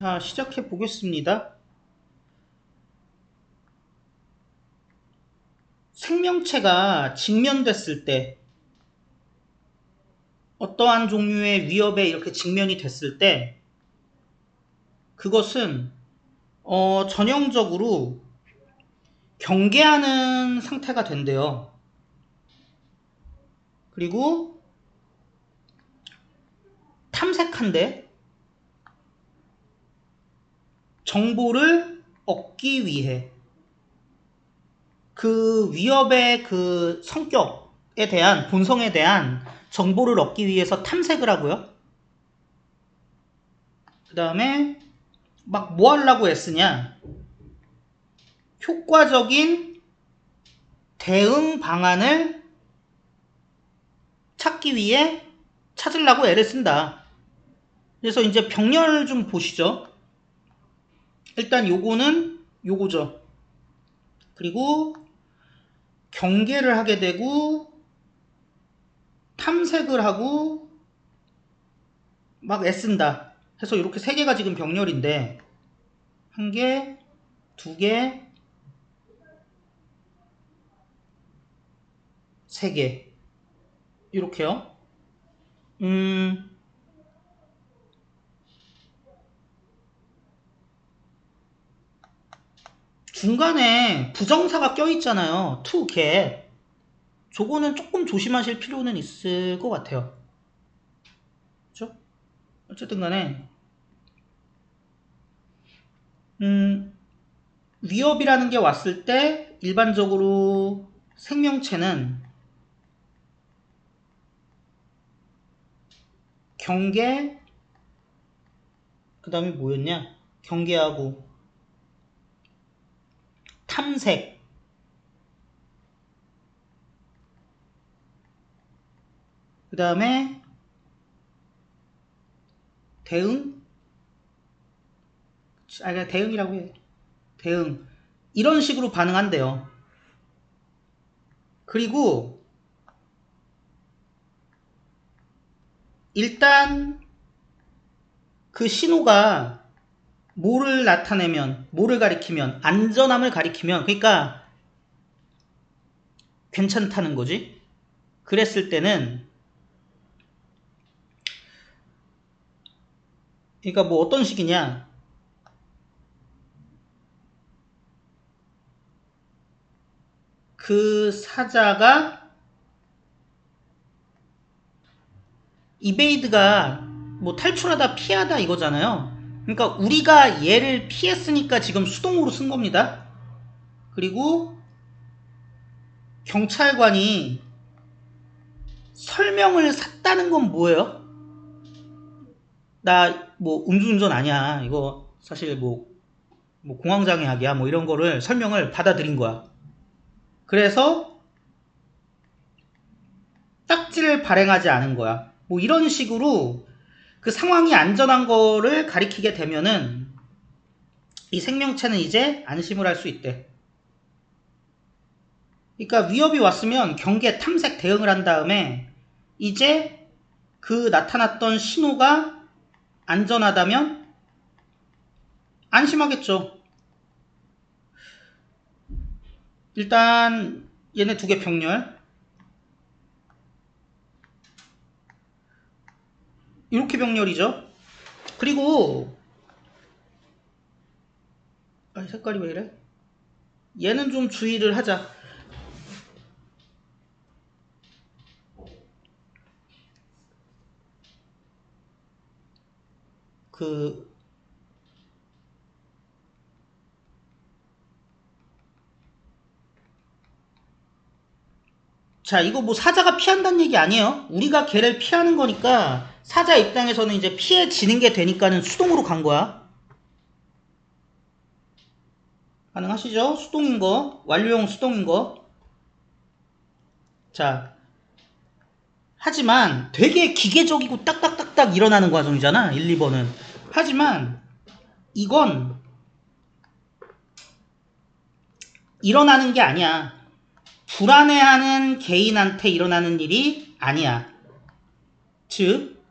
자, 시작해 보겠습니다. 생명체가 직면됐을 때, 어떠한 종류의 위협에 이렇게 직면이 됐을 때, 그것은 전형적으로 경계하는 상태가 된대요. 그리고 탐색한데, 정보를 얻기 위해 그 위협의 그 성격에 대한, 본성에 대한 정보를 얻기 위해서 탐색을 하고요. 그 다음에 막 뭐 하려고 애쓰냐? 효과적인 대응 방안을 찾기 위해 찾으려고 애를 쓴다. 그래서 이제 병렬 좀 보시죠. 일단 요거는 요거죠. 그리고 경계를 하게 되고 탐색을 하고 막 애쓴다 해서 이렇게 세 개가 지금 병렬인데, 한 개, 두 개, 세 개, 이렇게요. 중간에 부정사가 껴있잖아요. to get. 저거는 조금 조심하실 필요는 있을 것 같아요. 그렇죠? 어쨌든 간에 위협이라는 게 왔을 때 일반적으로 생명체는 경계, 그 다음에 뭐였냐? 경계하고 탐색, 그 다음에 대응? 그냥 대응이라고 해. 대응. 이런 식으로 반응한대요. 그리고 일단 그 신호가 뭐를 나타내면, 뭐를 가리키면, 안전함을 가리키면, 그러니까 괜찮다는 거지. 그랬을 때는, 그러니까 뭐 어떤 식이냐? 그 사자가, 이베이드가 뭐 탈출하다 피하다 이거잖아요. 그러니까 우리가 얘를 피했으니까 지금 수동으로 쓴 겁니다. 그리고 경찰관이 설명을 샀다는 건 뭐예요? 나 뭐 음주운전 아니야. 이거 사실 뭐 공황장애학이야. 뭐 이런 거를 설명을 받아들인 거야. 그래서 딱지를 발행하지 않은 거야. 뭐 이런 식으로 그 상황이 안전한 거를 가리키게 되면은 이 생명체는 이제 안심을 할 수 있대. 그러니까 위협이 왔으면 경계, 탐색, 대응을 한 다음에 이제 그 나타났던 신호가 안전하다면 안심하겠죠. 일단 얘네 두 개 병렬 이렇게 병렬이죠. 그리고 색깔이 왜 이래? 얘는 좀 주의를 하자. 그 자, 이거 뭐 사자가 피한다는 얘기 아니에요. 우리가 걔를 피하는 거니까 사자 입장에서는 이제 피해지는 게 되니까는 수동으로 간 거야. 가능하시죠? 수동인 거, 완료형 수동인 거. 자, 하지만 되게 기계적이고 딱딱딱딱 일어나는 과정이잖아, 1, 2번은. 하지만 이건 일어나는 게 아니야. 불안해하는 개인한테 일어나는 일이 아니야. 즉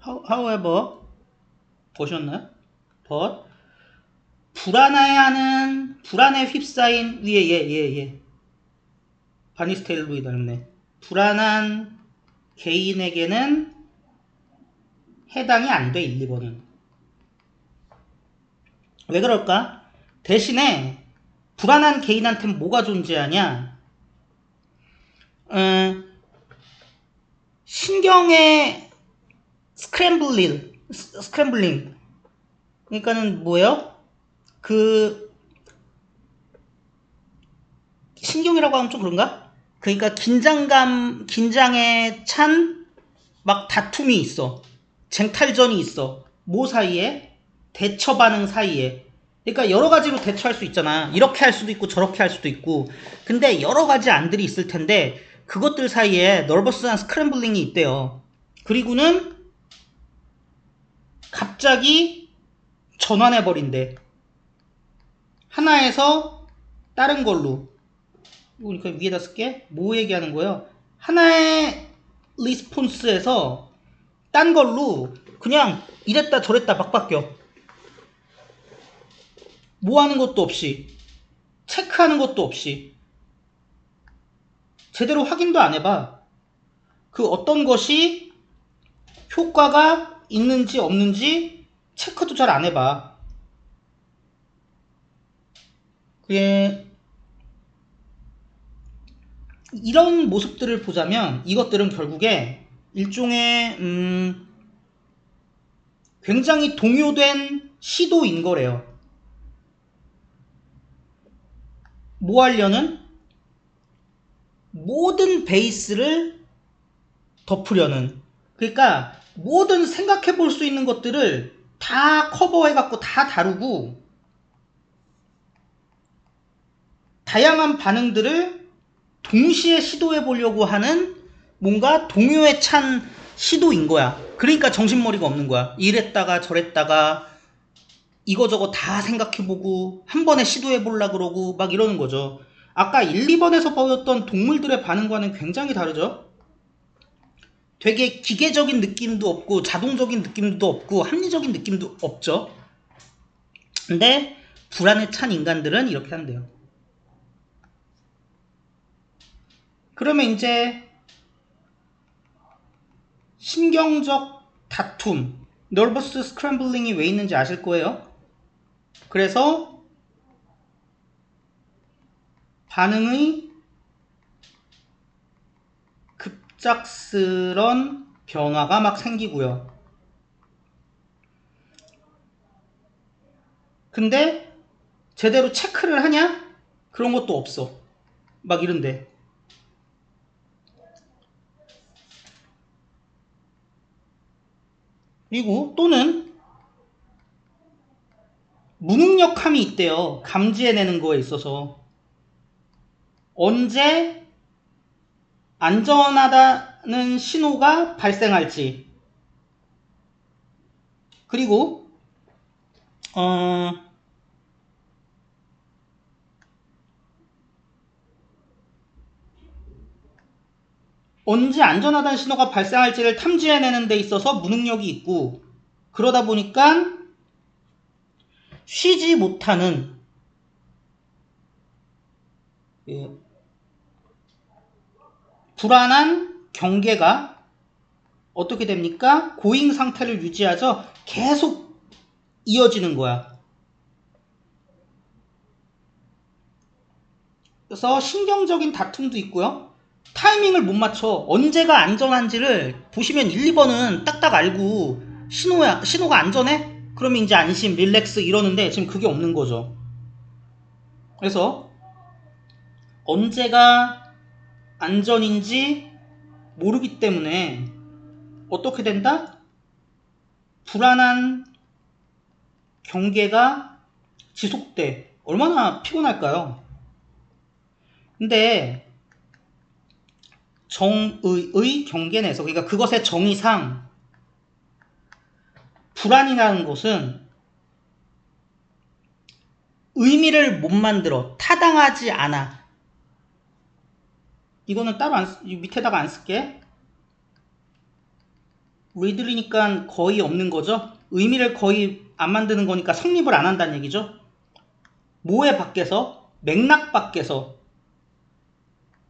however, 보셨나요? but, 불안에 휩싸인, 예. 바니스테일로이 닮네. 불안한 개인에게는 해당이 안 돼, 1, 2번은. 왜 그럴까? 대신에 불안한 개인한테는 뭐가 존재하냐? 신경의 스크램블링. 그러니까는 뭐예요? 그 신경이라고 하면 좀 그런가? 그러니까 긴장에 찬 막 다툼이 있어. 쟁탈전이 있어. 뭐 사이에? 대처 반응 사이에. 그러니까 여러 가지로 대처할 수 있잖아. 이렇게 할 수도 있고 저렇게 할 수도 있고. 근데 여러 가지 안들이 있을 텐데 그것들 사이에 너버스한 스크램블링이 있대요. 그리고는 갑자기 전환해버린대. 하나에서 다른 걸로. 그러니까 위에다 쓸게. 뭐 얘기하는 거예요? 하나의 리스폰스에서 딴 걸로 그냥 이랬다 저랬다 막 바뀌어. 뭐 하는 것도 없이, 체크하는 것도 없이, 제대로 확인도 안 해봐. 그 어떤 것이 효과가 있는지 없는지 체크도 잘 안 해봐. 그게 이런 모습들을 보자면 이것들은 결국에 일종의 굉장히 동요된 시도인 거래요. 뭐 하려는? 모든 베이스를 덮으려는. 그러니까 모든 생각해 볼 수 있는 것들을 다 커버해 갖고 다 다루고 다양한 반응들을 동시에 시도해 보려고 하는 뭔가 동요에 찬 시도인 거야. 그러니까 정신머리가 없는 거야. 이랬다가 저랬다가 이거저거 다 생각해보고 한 번에 시도해보려고 그러고 막 이러는 거죠. 아까 1, 2번에서 보였던 동물들의 반응과는 굉장히 다르죠. 되게 기계적인 느낌도 없고 자동적인 느낌도 없고 합리적인 느낌도 없죠. 근데 불안에 찬 인간들은 이렇게 한대요. 그러면 이제 신경적 다툼, nervous scrambling이 왜 있는지 아실 거예요. 그래서 반응의 급작스런 변화가 막 생기고요. 근데 제대로 체크를 하냐? 그런 것도 없어. 막 이런데. 그리고 또는 무능력함이 있대요. 감지해내는 거에 있어서. 언제 안전하다는 신호가 발생할지. 그리고 언제 안전하다는 신호가 발생할지를 탐지해내는 데 있어서 무능력이 있고, 그러다 보니까 쉬지 못하는 불안한 경계가 어떻게 됩니까? 고잉 상태를 유지하죠. 계속 이어지는 거야. 그래서 신경적인 다툼도 있고요. 타이밍을 못 맞춰. 언제가 안전한지를 보시면 1, 2번은 딱딱 알고 신호가 안전해? 그러면 이제 안심, 릴렉스 이러는데 지금 그게 없는 거죠. 그래서 언제가 안전인지 모르기 때문에 어떻게 된다? 불안한 경계가 지속돼. 얼마나 피곤할까요? 근데 정의의 경계 내에서, 그러니까 그것의 정의상 불안이라는 것은 의미를 못 만들어. 타당하지 않아. 이거는 따로 밑에다가 안 쓸게. 리들이니까 거의 없는 거죠. 의미를 거의 안 만드는 거니까 성립을 안 한다는 얘기죠. 뭐에 밖에서? 맥락 밖에서.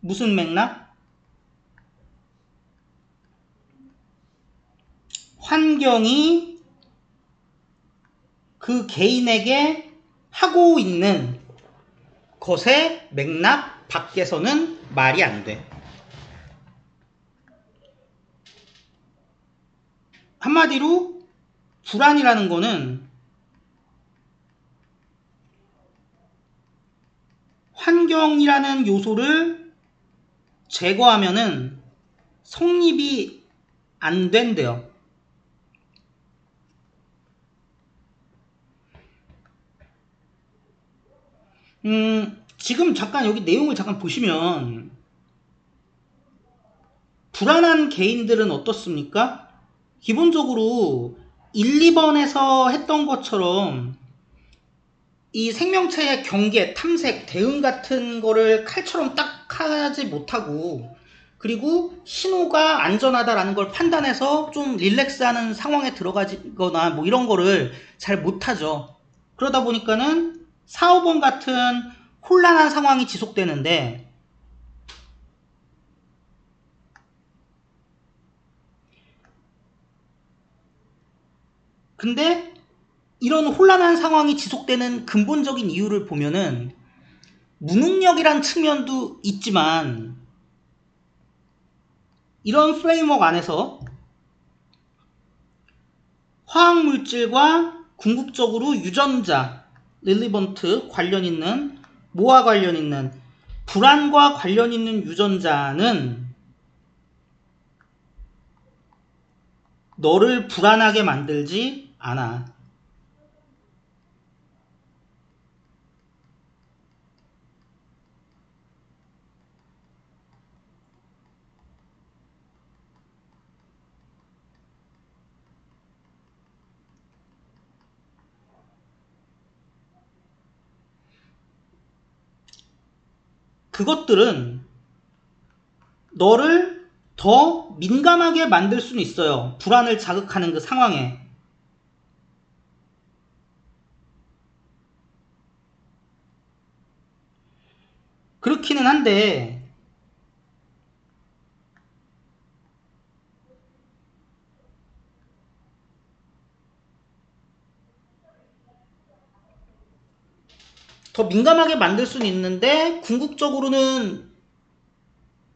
무슨 맥락? 환경이 그 개인에게 하고 있는 것의 맥락 밖에서는 말이 안 돼. 한마디로 불안이라는 거는 환경이라는 요소를 제거하면은 성립이 안 된대요. 지금 잠깐 여기 내용을 잠깐 보시면 불안한 개인들은 어떻습니까? 기본적으로 1, 2번에서 했던 것처럼 이 생명체의 경계, 탐색, 대응 같은 거를 칼처럼 딱 하지 못하고 그리고 신호가 안전하다라는 걸 판단해서 좀 릴렉스하는 상황에 들어가거나 뭐 이런 거를 잘 못하죠. 그러다 보니까는 4, 5번 같은 혼란한 상황이 지속되는데 근데 이런 혼란한 상황이 지속되는 근본적인 이유를 보면은 무능력이란 측면도 있지만 이런 프레임워크 안에서 화학물질과 궁극적으로 유전자, 릴리번트 관련 있는 뭐와 관련 있는 불안과 관련 있는 유전자는 너를 불안하게 만들지 않아. 그것들은 너를 더 민감하게 만들 수는 있어요. 불안을 자극하는 그 상황에. 그렇기는 한데 더 민감하게 만들 수는 있는데 궁극적으로는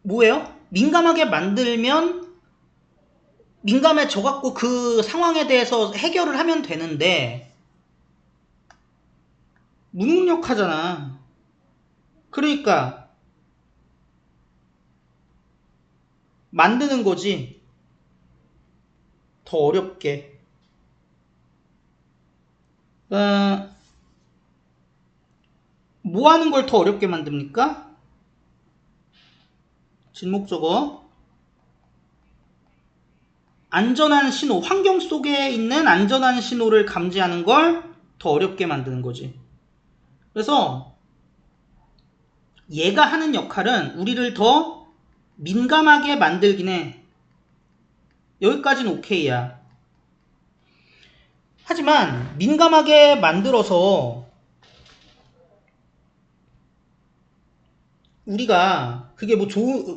뭐예요? 민감하게 만들면 민감해져 갖고 그 상황에 대해서 해결을 하면 되는데 무능력하잖아. 그러니까 만드는 거지. 더 어렵게. 뭐 하는 걸 더 어렵게 만듭니까? 진목적어. 안전한 신호, 환경 속에 있는 안전한 신호를 감지하는 걸 더 어렵게 만드는 거지. 그래서 얘가 하는 역할은 우리를 더 민감하게 만들긴 해. 여기까지는 오케이야. 하지만 민감하게 만들어서 우리가 그게 뭐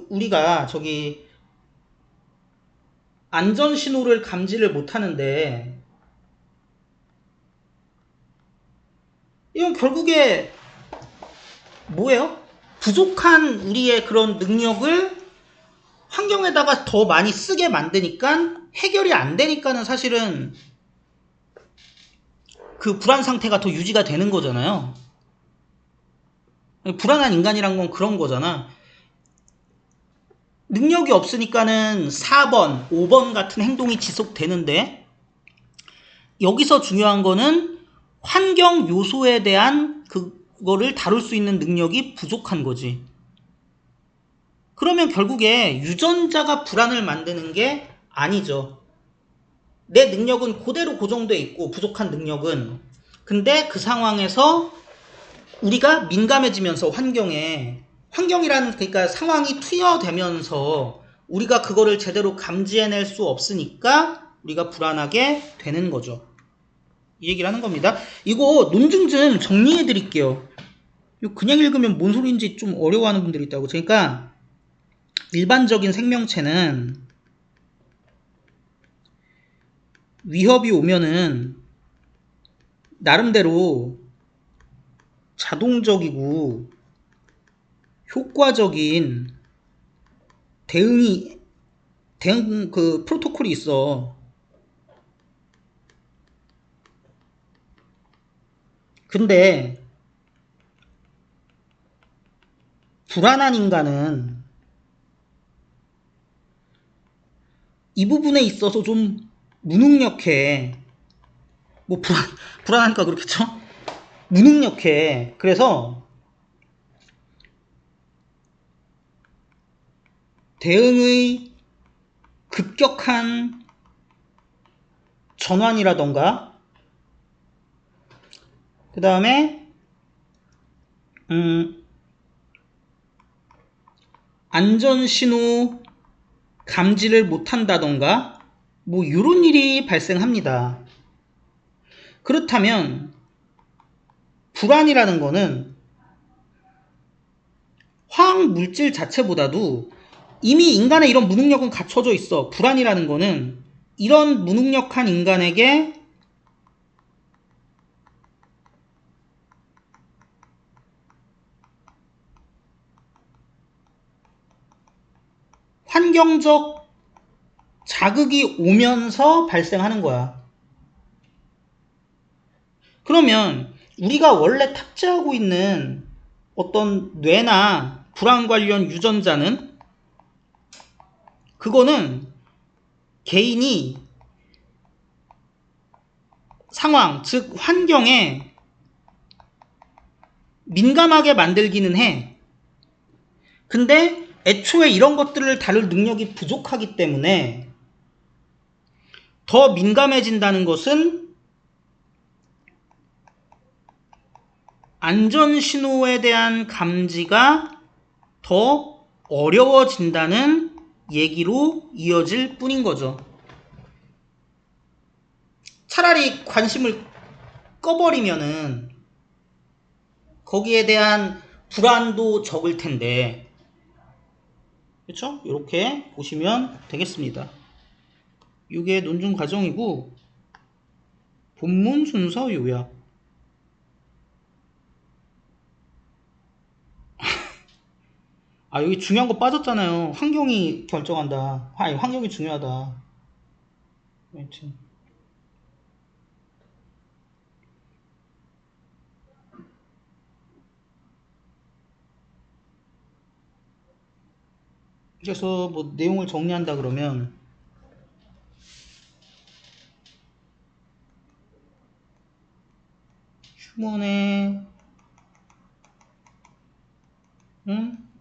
우리가 저기 안전 신호를 감지를 못 하는데 이건 결국에 뭐예요? 부족한 우리의 그런 능력을 환경에다가 더 많이 쓰게 만드니까 해결이 안 되니까는 사실은 그 불안 상태가 더 유지가 되는 거잖아요. 불안한 인간이란 건 그런 거잖아. 능력이 없으니까는 4번, 5번 같은 행동이 지속되는데 여기서 중요한 거는 환경 요소에 대한 그거를 다룰 수 있는 능력이 부족한 거지. 그러면 결국에 유전자가 불안을 만드는 게 아니죠. 내 능력은 그대로 고정돼 있고 부족한 능력은 근데 그 상황에서 우리가 민감해지면서 환경이라는 그러니까 상황이 투여되면서 우리가 그거를 제대로 감지해낼 수 없으니까 우리가 불안하게 되는 거죠. 이 얘기를 하는 겁니다. 이거 논증 좀 정리해 드릴게요. 그냥 읽으면 뭔 소리인지 좀 어려워하는 분들이 있다고. 그러니까 일반적인 생명체는 위협이 오면은 나름대로 자동적이고 효과적인 대응 그 프로토콜이 있어. 근데 불안한 인간은 이 부분에 있어서 좀 무능력해. 뭐 불안하니까 그렇겠죠? 무능력해. 그래서 대응의 급격한 전환이라던가 그 다음에 안전신호 감지를 못한다던가 뭐 이런 일이 발생합니다. 그렇다면 불안이라는 거는 화학 물질 자체보다도 이미 인간의 이런 무능력은 갖춰져 있어. 불안이라는 거는 이런 무능력한 인간에게 환경적 자극이 오면서 발생하는 거야. 그러면 우리가 원래 탑재하고 있는 어떤 뇌나 불안 관련 유전자는 그거는 개인이 상황, 즉 환경에 민감하게 만들기는 해. 근데 애초에 이런 것들을 다룰 능력이 부족하기 때문에 더 민감해진다는 것은 안전신호에 대한 감지가 더 어려워진다는 얘기로 이어질 뿐인 거죠. 차라리 관심을 꺼버리면은 거기에 대한 불안도 적을 텐데, 그렇죠? 이렇게 보시면 되겠습니다. 이게 논증 과정이고 본문 순서 요약. 아, 여기 중요한 거 빠졌잖아요. 환경이 결정한다. 아니, 환경이 중요하다. 하여튼. 그래서 뭐 내용을 정리한다 그러면 휴먼의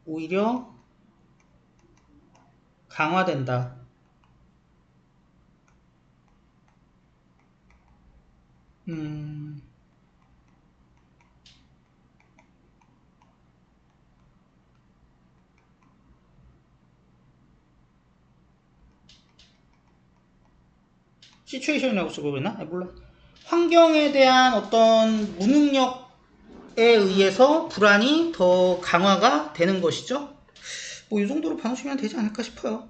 오히려 강화된다. 시츄에이션이라고 쓰고 있나? 몰라. 환경에 대한 어떤 무능력에 의해서 불안이 더 강화가 되는 것이죠. 뭐 이 정도로 봐주시면 되지 않을까 싶어요.